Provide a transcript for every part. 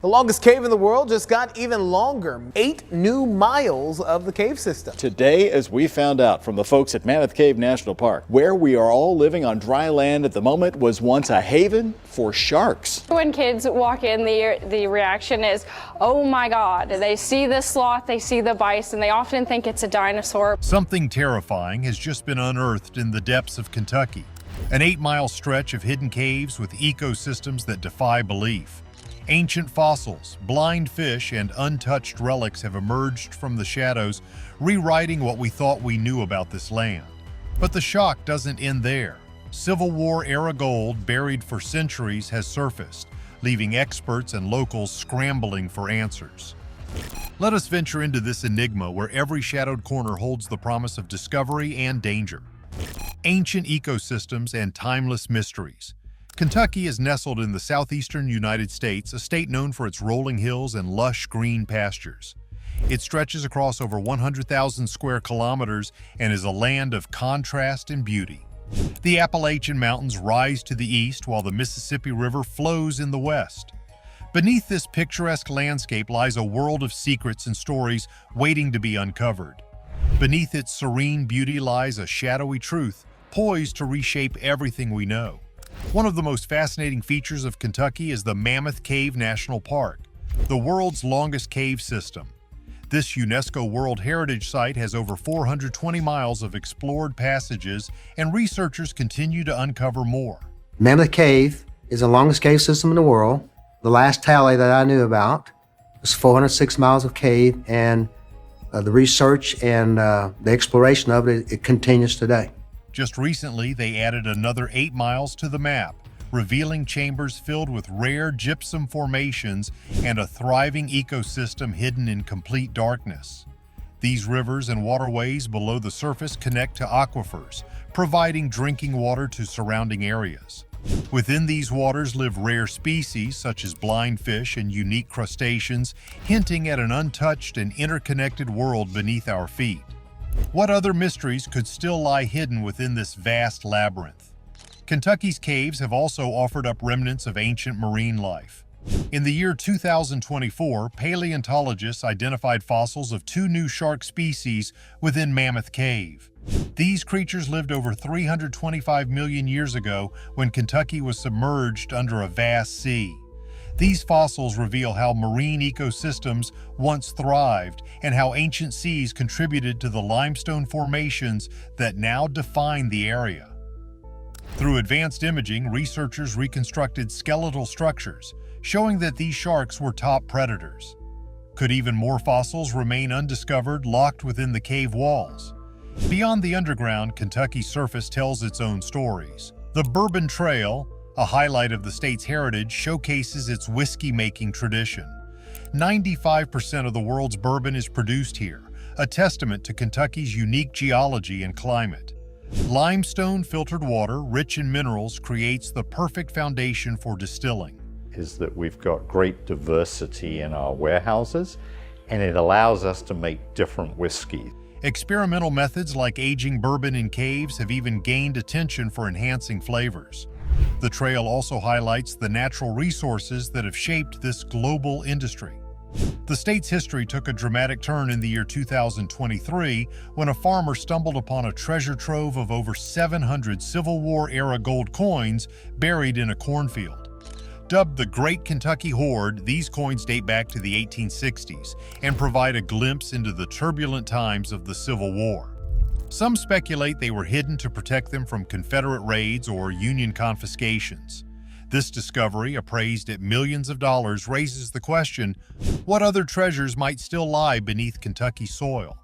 The longest cave in the world just got even longer. 8 new miles of the cave system. Today, as we found out from the folks at Mammoth Cave National Park, where we are all living on dry land at the moment was once a haven for sharks. When kids walk in, the reaction is, oh my God. They see the sloth, they see the bison, they often think it's a dinosaur. Something terrifying has just been unearthed in the depths of Kentucky. An 8-mile stretch of hidden caves with ecosystems that defy belief. Ancient fossils, blind fish, and untouched relics have emerged from the shadows, rewriting what we thought we knew about this land. But the shock doesn't end there. Civil War-era gold buried for centuries has surfaced, leaving experts and locals scrambling for answers. Let us venture into this enigma where every shadowed corner holds the promise of discovery and danger. Ancient ecosystems and timeless mysteries. Kentucky is nestled in the southeastern United States, a state known for its rolling hills and lush green pastures. It stretches across over 100,000 square kilometers and is a land of contrast and beauty. The Appalachian Mountains rise to the east while the Mississippi River flows in the west. Beneath this picturesque landscape lies a world of secrets and stories waiting to be uncovered. Beneath its serene beauty lies a shadowy truth, poised to reshape everything we know. One of the most fascinating features of Kentucky is the Mammoth Cave National Park, the world's longest cave system. This UNESCO World Heritage Site has over 420 miles of explored passages, and researchers continue to uncover more. Mammoth Cave is the longest cave system in the world. The last tally that I knew about was 406 miles of cave, and the research and the exploration of it continues today. Just recently, they added another 8 miles to the map, revealing chambers filled with rare gypsum formations and a thriving ecosystem hidden in complete darkness. These rivers and waterways below the surface connect to aquifers, providing drinking water to surrounding areas. Within these waters live rare species such as blind fish and unique crustaceans, hinting at an untouched and interconnected world beneath our feet. What other mysteries could still lie hidden within this vast labyrinth? Kentucky's caves have also offered up remnants of ancient marine life. In the year 2024, paleontologists identified fossils of 2 new shark species within Mammoth Cave. These creatures lived over 325 million years ago when Kentucky was submerged under a vast sea. These fossils reveal how marine ecosystems once thrived and how ancient seas contributed to the limestone formations that now define the area. Through advanced imaging, researchers reconstructed skeletal structures, showing that these sharks were top predators. Could even more fossils remain undiscovered, locked within the cave walls? Beyond the underground, Kentucky's surface tells its own stories. The Bourbon Trail, a highlight of the state's heritage, showcases its whiskey-making tradition. 95% of the world's bourbon is produced here, a testament to Kentucky's unique geology and climate. Limestone filtered water, rich in minerals, creates the perfect foundation for distilling. Is that we've got great diversity in our warehouses, and it allows us to make different whiskeys. Experimental methods like aging bourbon in caves have even gained attention for enhancing flavors. The trail also highlights the natural resources that have shaped this global industry. The state's history took a dramatic turn in the year 2023 when a farmer stumbled upon a treasure trove of over 700 Civil War-era gold coins buried in a cornfield. Dubbed the Great Kentucky Hoard, these coins date back to the 1860s and provide a glimpse into the turbulent times of the Civil War. Some speculate they were hidden to protect them from Confederate raids or Union confiscations. This discovery, appraised at millions of dollars, raises the question, what other treasures might still lie beneath Kentucky's soil?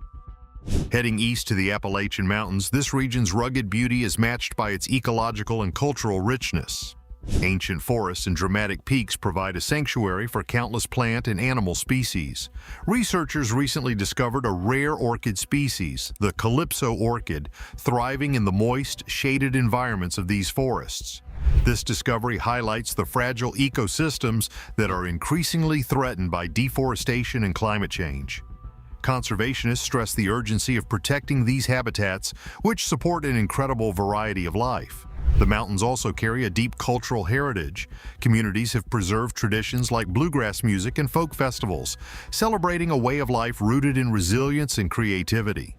Heading east to the Appalachian Mountains, this region's rugged beauty is matched by its ecological and cultural richness. Ancient forests and dramatic peaks provide a sanctuary for countless plant and animal species. Researchers recently discovered a rare orchid species, the Calypso orchid, thriving in the moist, shaded environments of these forests. This discovery highlights the fragile ecosystems that are increasingly threatened by deforestation and climate change. Conservationists stress the urgency of protecting these habitats, which support an incredible variety of life. The mountains also carry a deep cultural heritage. Communities have preserved traditions like bluegrass music and folk festivals, celebrating a way of life rooted in resilience and creativity.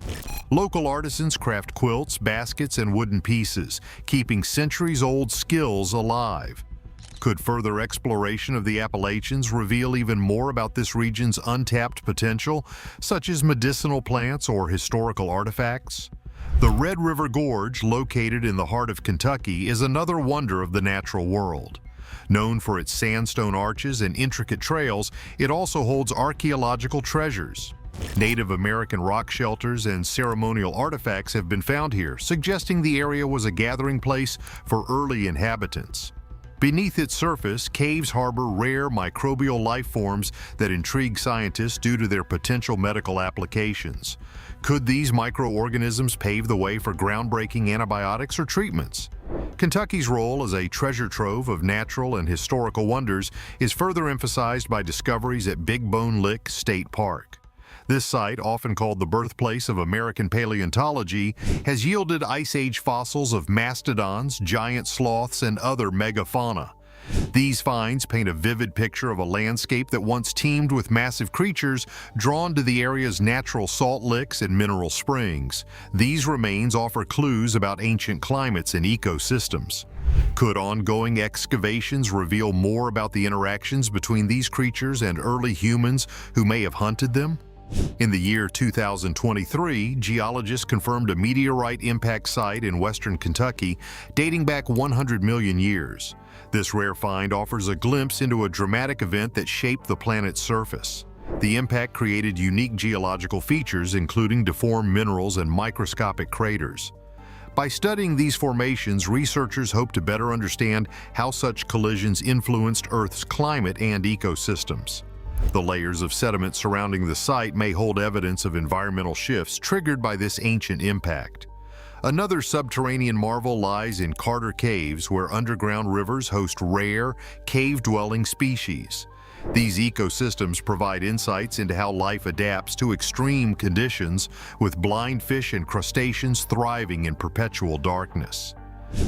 Local artisans craft quilts, baskets, and wooden pieces, keeping centuries-old skills alive. Could further exploration of the Appalachians reveal even more about this region's untapped potential, such as medicinal plants or historical artifacts? The Red River Gorge, located in the heart of Kentucky, is another wonder of the natural world. Known for its sandstone arches and intricate trails, it also holds archaeological treasures. Native American rock shelters and ceremonial artifacts have been found here, suggesting the area was a gathering place for early inhabitants. Beneath its surface, caves harbor rare microbial life forms that intrigue scientists due to their potential medical applications. Could these microorganisms pave the way for groundbreaking antibiotics or treatments? Kentucky's role as a treasure trove of natural and historical wonders is further emphasized by discoveries at Big Bone Lick State Park. This site, often called the birthplace of American paleontology, has yielded Ice Age fossils of mastodons, giant sloths, and other megafauna. These finds paint a vivid picture of a landscape that once teemed with massive creatures drawn to the area's natural salt licks and mineral springs. These remains offer clues about ancient climates and ecosystems. Could ongoing excavations reveal more about the interactions between these creatures and early humans who may have hunted them? In the year 2023, geologists confirmed a meteorite impact site in western Kentucky dating back 100 million years. This rare find offers a glimpse into a dramatic event that shaped the planet's surface. The impact created unique geological features, including deformed minerals and microscopic craters. By studying these formations, researchers hope to better understand how such collisions influenced Earth's climate and ecosystems. The layers of sediment surrounding the site may hold evidence of environmental shifts triggered by this ancient impact. Another subterranean marvel lies in Carter Caves, where underground rivers host rare, cave-dwelling species. These ecosystems provide insights into how life adapts to extreme conditions, with blind fish and crustaceans thriving in perpetual darkness.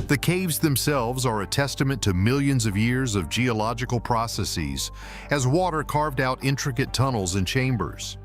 The caves themselves are a testament to millions of years of geological processes, as water carved out intricate tunnels and chambers.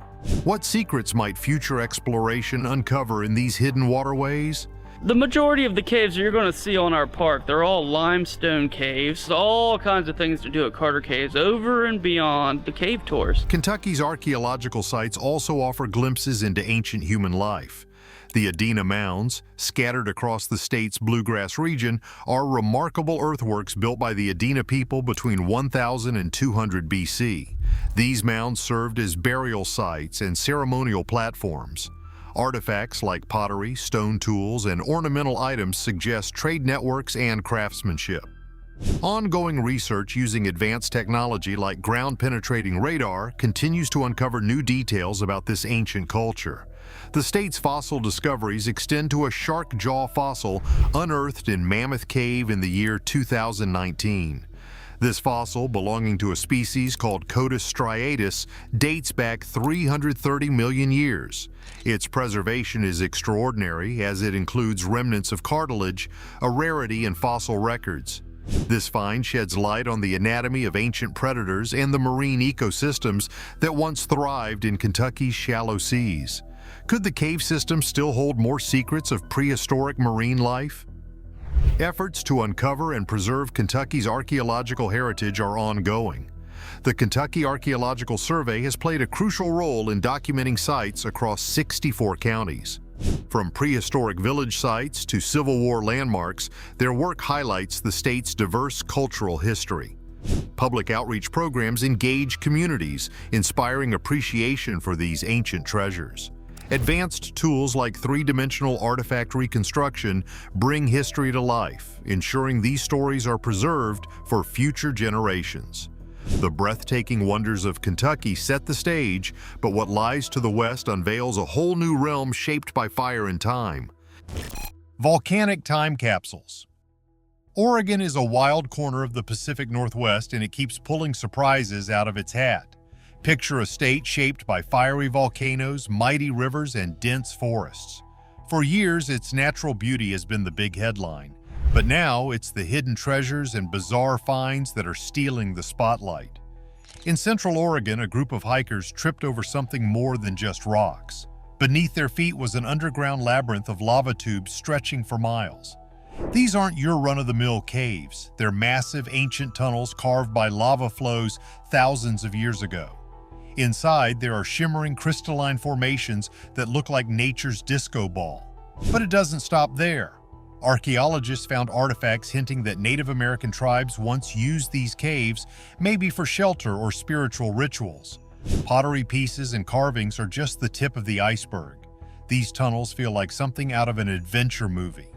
What secrets might future exploration uncover in these hidden waterways? The majority of the caves you're going to see on our park, they're all limestone caves. All kinds of things to do at Carter Caves, over and beyond the cave tours. Kentucky's archaeological sites also offer glimpses into ancient human life. The Adena Mounds, scattered across the state's bluegrass region, are remarkable earthworks built by the Adena people between 1000 and 200 BC. These mounds served as burial sites and ceremonial platforms. Artifacts like pottery, stone tools, and ornamental items suggest trade networks and craftsmanship. Ongoing research using advanced technology like ground-penetrating radar continues to uncover new details about this ancient culture. The state's fossil discoveries extend to a shark jaw fossil unearthed in Mammoth Cave in the year 2019. This fossil, belonging to a species called Codus striatus, dates back 330 million years. Its preservation is extraordinary, as it includes remnants of cartilage, a rarity in fossil records. This find sheds light on the anatomy of ancient predators and the marine ecosystems that once thrived in Kentucky's shallow seas. Could the cave system still hold more secrets of prehistoric marine life? Efforts to uncover and preserve Kentucky's archaeological heritage are ongoing. The Kentucky Archaeological Survey has played a crucial role in documenting sites across 64 counties. From prehistoric village sites to Civil War landmarks, their work highlights the state's diverse cultural history. Public outreach programs engage communities, inspiring appreciation for these ancient treasures. Advanced tools like three-dimensional artifact reconstruction bring history to life, ensuring these stories are preserved for future generations. The breathtaking wonders of Kentucky set the stage, but what lies to the west unveils a whole new realm shaped by fire and time. Volcanic time capsules. Oregon is a wild corner of the Pacific Northwest, and it keeps pulling surprises out of its hat. Picture a state shaped by fiery volcanoes, mighty rivers, and dense forests. For years, its natural beauty has been the big headline. But now it's the hidden treasures and bizarre finds that are stealing the spotlight. In Central Oregon, a group of hikers tripped over something more than just rocks. Beneath their feet was an underground labyrinth of lava tubes stretching for miles. These aren't your run-of-the-mill caves. They're massive ancient tunnels carved by lava flows thousands of years ago. Inside, there are shimmering crystalline formations that look like nature's disco ball. But it doesn't stop there. Archaeologists found artifacts hinting that Native American tribes once used these caves, maybe for shelter or spiritual rituals. Pottery pieces and carvings are just the tip of the iceberg. These tunnels feel like something out of an adventure movie.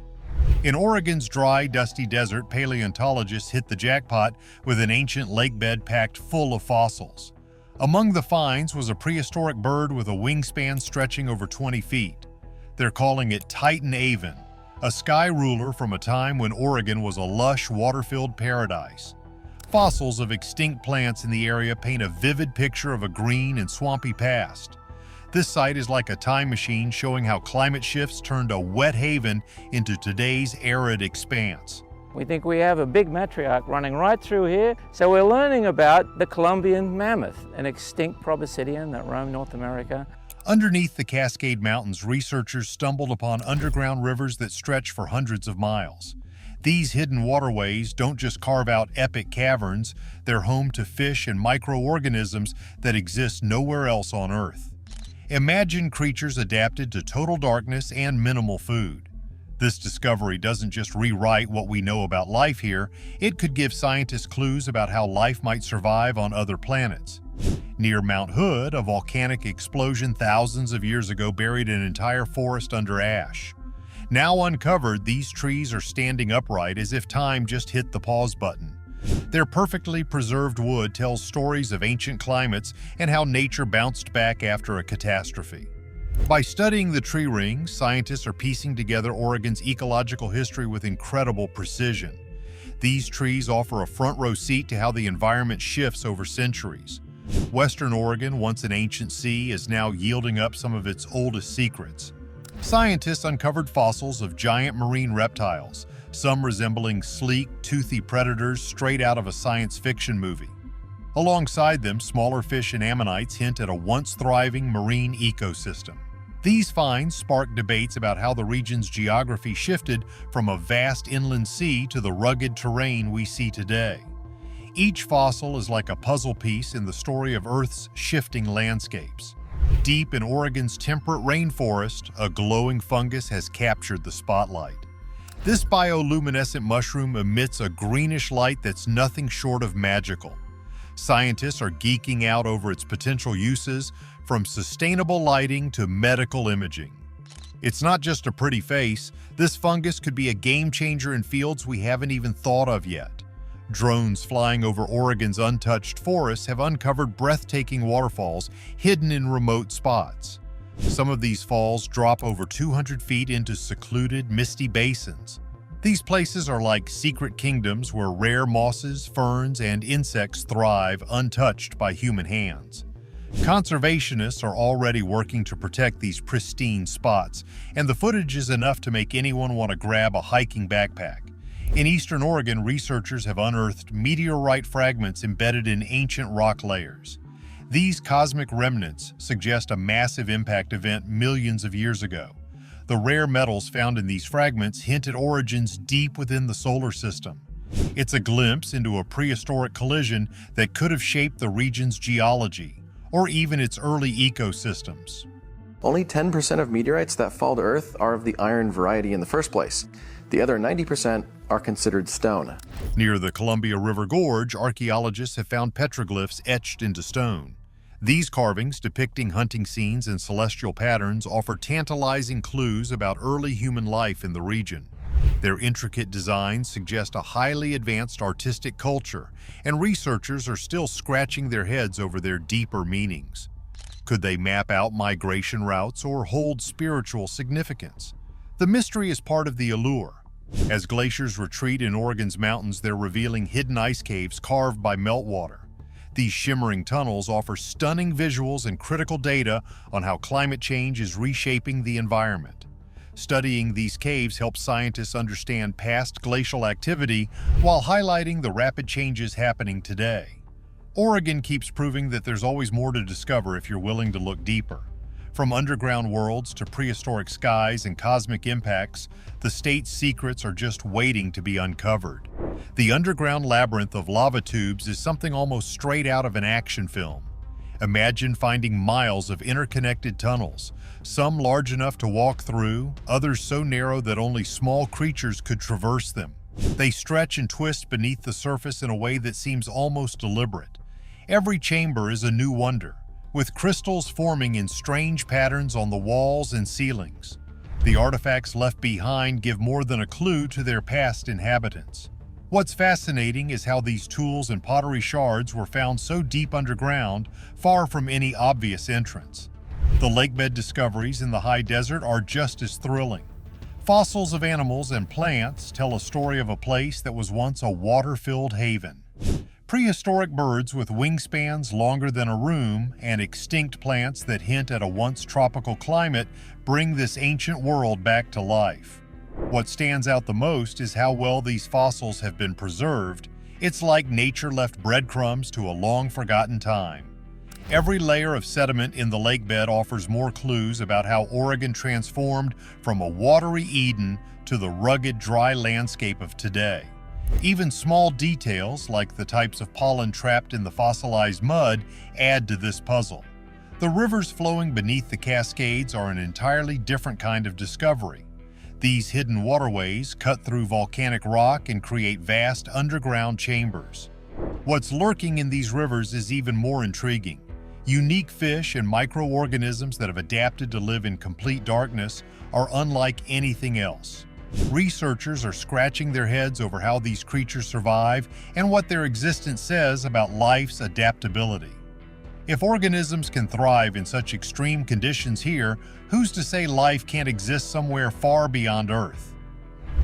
In Oregon's dry, dusty desert, paleontologists hit the jackpot with an ancient lake bed packed full of fossils. Among the finds was a prehistoric bird with a wingspan stretching over 20 feet. They're calling it Titan Avon, a sky ruler from a time when Oregon was a lush, water-filled paradise. Fossils of extinct plants in the area paint a vivid picture of a green and swampy past. This site is like a time machine showing how climate shifts turned a wet haven into today's arid expanse. We think we have a big matriarch running right through here, so we're learning about the Columbian mammoth, an extinct proboscidean that roamed North America. Underneath the Cascade Mountains, researchers stumbled upon underground rivers that stretch for hundreds of miles. These hidden waterways don't just carve out epic caverns, they're home to fish and microorganisms that exist nowhere else on Earth. Imagine creatures adapted to total darkness and minimal food. This discovery doesn't just rewrite what we know about life here, it could give scientists clues about how life might survive on other planets. Near Mount Hood, a volcanic explosion thousands of years ago buried an entire forest under ash. Now uncovered, these trees are standing upright as if time just hit the pause button. Their perfectly preserved wood tells stories of ancient climates and how nature bounced back after a catastrophe. By studying the tree rings, scientists are piecing together Oregon's ecological history with incredible precision. These trees offer a front-row seat to how the environment shifts over centuries. Western Oregon, once an ancient sea, is now yielding up some of its oldest secrets. Scientists uncovered fossils of giant marine reptiles, some resembling sleek, toothy predators straight out of a science fiction movie. Alongside them, smaller fish and ammonites hint at a once-thriving marine ecosystem. These finds spark debates about how the region's geography shifted from a vast inland sea to the rugged terrain we see today. Each fossil is like a puzzle piece in the story of Earth's shifting landscapes. Deep in Oregon's temperate rainforest, a glowing fungus has captured the spotlight. This bioluminescent mushroom emits a greenish light that's nothing short of magical. Scientists are geeking out over its potential uses, from sustainable lighting to medical imaging. It's not just a pretty face, this fungus could be a game changer in fields we haven't even thought of yet. Drones flying over Oregon's untouched forests have uncovered breathtaking waterfalls hidden in remote spots. Some of these falls drop over 200 feet into secluded, misty basins. These places are like secret kingdoms where rare mosses, ferns, and insects thrive untouched by human hands. Conservationists are already working to protect these pristine spots, and the footage is enough to make anyone want to grab a hiking backpack. In eastern Oregon, researchers have unearthed meteorite fragments embedded in ancient rock layers. These cosmic remnants suggest a massive impact event millions of years ago. The rare metals found in these fragments hint at origins deep within the solar system. It's a glimpse into a prehistoric collision that could have shaped the region's geology, or even its early ecosystems. Only 10% of meteorites that fall to Earth are of the iron variety in the first place. The other 90% are considered stone. Near the Columbia River Gorge, archaeologists have found petroglyphs etched into stone. These carvings, depicting hunting scenes and celestial patterns, offer tantalizing clues about early human life in the region. Their intricate designs suggest a highly advanced artistic culture, and researchers are still scratching their heads over their deeper meanings. Could they map out migration routes or hold spiritual significance? The mystery is part of the allure. As glaciers retreat in Oregon's mountains, they're revealing hidden ice caves carved by meltwater. These shimmering tunnels offer stunning visuals and critical data on how climate change is reshaping the environment. Studying these caves helps scientists understand past glacial activity while highlighting the rapid changes happening today. Oregon keeps proving that there's always more to discover if you're willing to look deeper. From underground worlds to prehistoric skies and cosmic impacts, the state's secrets are just waiting to be uncovered. The underground labyrinth of lava tubes is something almost straight out of an action film. Imagine finding miles of interconnected tunnels, some large enough to walk through, others so narrow that only small creatures could traverse them. They stretch and twist beneath the surface in a way that seems almost deliberate. Every chamber is a new wonder, with crystals forming in strange patterns on the walls and ceilings. The artifacts left behind give more than a clue to their past inhabitants. What's fascinating is how these tools and pottery shards were found so deep underground, far from any obvious entrance. The lakebed discoveries in the high desert are just as thrilling. Fossils of animals and plants tell a story of a place that was once a water-filled haven. Prehistoric birds with wingspans longer than a room and extinct plants that hint at a once tropical climate bring this ancient world back to life. What stands out the most is how well these fossils have been preserved. It's like nature left breadcrumbs to a long-forgotten time. Every layer of sediment in the lakebed offers more clues about how Oregon transformed from a watery Eden to the rugged, dry landscape of today. Even small details, like the types of pollen trapped in the fossilized mud, add to this puzzle. The rivers flowing beneath the Cascades are an entirely different kind of discovery. These hidden waterways cut through volcanic rock and create vast underground chambers. What's lurking in these rivers is even more intriguing. Unique fish and microorganisms that have adapted to live in complete darkness are unlike anything else. Researchers are scratching their heads over how these creatures survive and what their existence says about life's adaptability. If organisms can thrive in such extreme conditions here, who's to say life can't exist somewhere far beyond Earth?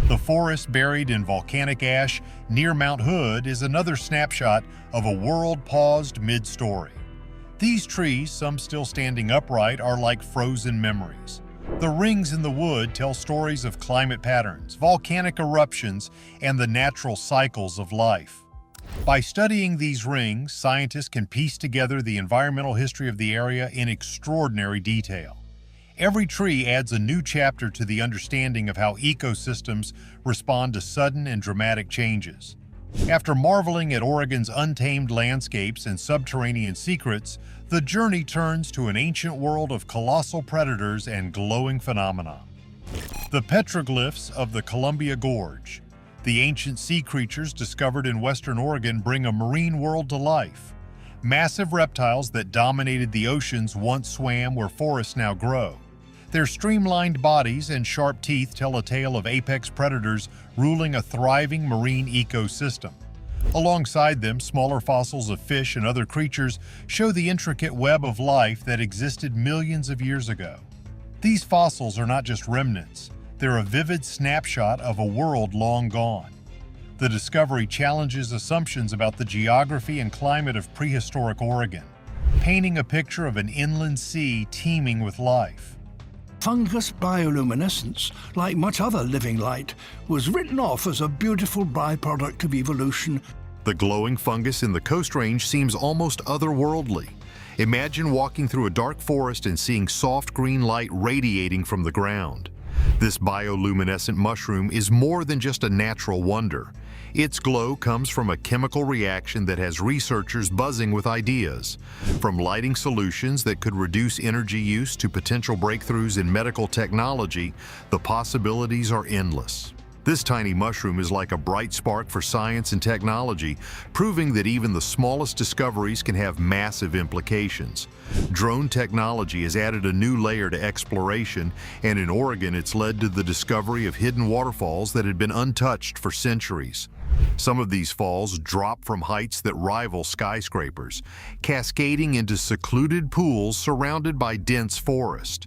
The forest buried in volcanic ash near Mount Hood is another snapshot of a world paused mid-story. These trees, some still standing upright, are like frozen memories. The rings in the wood tell stories of climate patterns, volcanic eruptions, and the natural cycles of life. By studying these rings, scientists can piece together the environmental history of the area in extraordinary detail. Every tree adds a new chapter to the understanding of how ecosystems respond to sudden and dramatic changes. After marveling at Oregon's untamed landscapes and subterranean secrets, the journey turns to an ancient world of colossal predators and glowing phenomena. The petroglyphs of the Columbia Gorge. The ancient sea creatures discovered in western Oregon bring a marine world to life. Massive reptiles that dominated the oceans once swam where forests now grow. Their streamlined bodies and sharp teeth tell a tale of apex predators ruling a thriving marine ecosystem. Alongside them, smaller fossils of fish and other creatures show the intricate web of life that existed millions of years ago. These fossils are not just remnants, they're a vivid snapshot of a world long gone. The discovery challenges assumptions about the geography and climate of prehistoric Oregon, painting a picture of an inland sea teeming with life. Fungus bioluminescence, like much other living light, was written off as a beautiful byproduct of evolution. The glowing fungus in the Coast Range seems almost otherworldly. Imagine walking through a dark forest and seeing soft green light radiating from the ground. This bioluminescent mushroom is more than just a natural wonder. Its glow comes from a chemical reaction that has researchers buzzing with ideas. From lighting solutions that could reduce energy use to potential breakthroughs in medical technology, the possibilities are endless. This tiny mushroom is like a bright spark for science and technology, proving that even the smallest discoveries can have massive implications. Drone technology has added a new layer to exploration, and in Oregon it's led to the discovery of hidden waterfalls that had been untouched for centuries. Some of these falls drop from heights that rival skyscrapers, cascading into secluded pools surrounded by dense forest.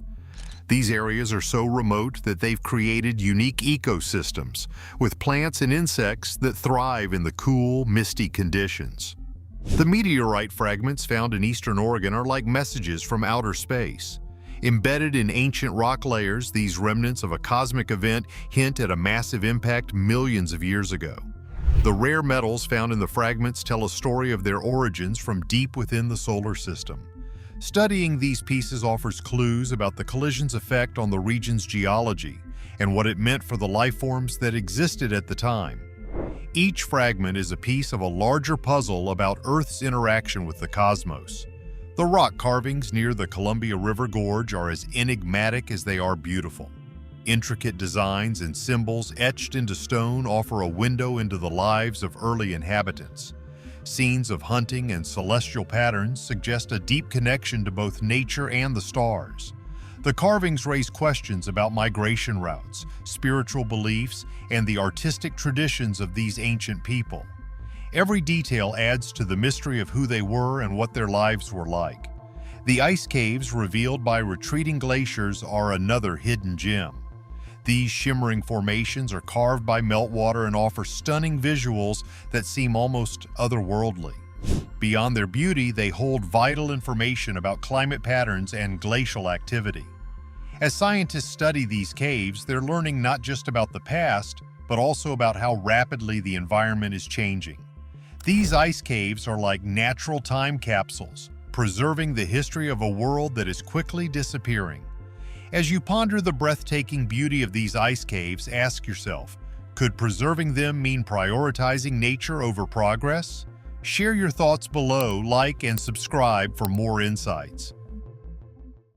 These areas are so remote that they've created unique ecosystems, with plants and insects that thrive in the cool, misty conditions. The meteorite fragments found in eastern Oregon are like messages from outer space. Embedded in ancient rock layers, these remnants of a cosmic event hint at a massive impact millions of years ago. The rare metals found in the fragments tell a story of their origins from deep within the solar system. Studying these pieces offers clues about the collision's effect on the region's geology and what it meant for the life forms that existed at the time. Each fragment is a piece of a larger puzzle about Earth's interaction with the cosmos. The rock carvings near the Columbia River Gorge are as enigmatic as they are beautiful. Intricate designs and symbols etched into stone offer a window into the lives of early inhabitants. Scenes of hunting and celestial patterns suggest a deep connection to both nature and the stars. The carvings raise questions about migration routes, spiritual beliefs, and the artistic traditions of these ancient people. Every detail adds to the mystery of who they were and what their lives were like. The ice caves revealed by retreating glaciers are another hidden gem. These shimmering formations are carved by meltwater and offer stunning visuals that seem almost otherworldly. Beyond their beauty, they hold vital information about climate patterns and glacial activity. As scientists study these caves, they're learning not just about the past, but also about how rapidly the environment is changing. These ice caves are like natural time capsules, preserving the history of a world that is quickly disappearing. As you ponder the breathtaking beauty of these ice caves, ask yourself, could preserving them mean prioritizing nature over progress? Share your thoughts below, like and subscribe for more insights.